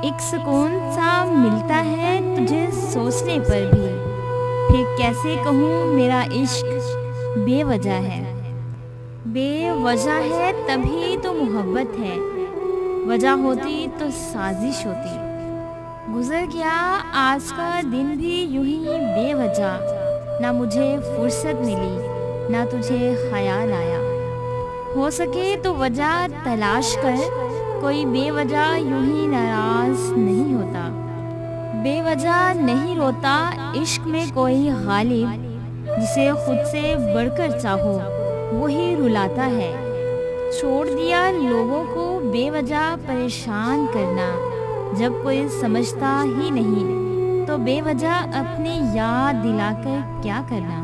एक सुकून सा मिलता है तुझे सोचने पर भी। फिर कैसे कहूँ मेरा इश्क बेवजह है। बेवजह है तभी तो मोहब्बत है, वजह होती तो साजिश होती। गुजर गया आज का दिन भी यूं ही बेवजह, ना मुझे फुर्सत मिली ना तुझे ख्याल आया। हो सके तो वजह तलाश कर, कोई बेवजह यूं ही नाराज नहीं होता। बेवजह नहीं रोता इश्क में कोई गालिब, जिसे खुद से बढ़कर चाहो वही रुलाता है। छोड़ दिया लोगों को बेवजह परेशान करना, जब कोई समझता ही नहीं तो बेवजह अपनी याद दिलाकर क्या करना।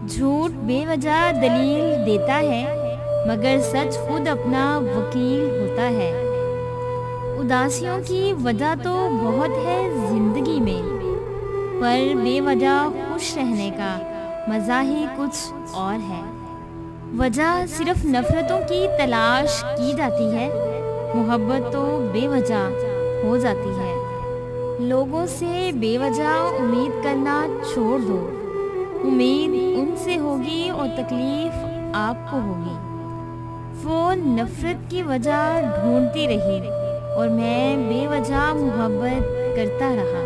झूठ बेवजह दलील देता है, मगर सच खुद अपना वकील होता है। उदासियों की वजह तो बहुत है जिंदगी में, पर बेवजह खुश रहने का मज़ा ही कुछ और है। वजह सिर्फ नफ़रतों की तलाश की जाती है, मोहब्बत तो बेवजह हो जाती है। लोगों से बेवजह उम्मीद करना छोड़ दो, उम्मीद उनसे होगी और तकलीफ़ आपको होगी। वो नफ़रत की वजह ढूंढती रही और मैं बेवजह मोहब्बत करता रहा।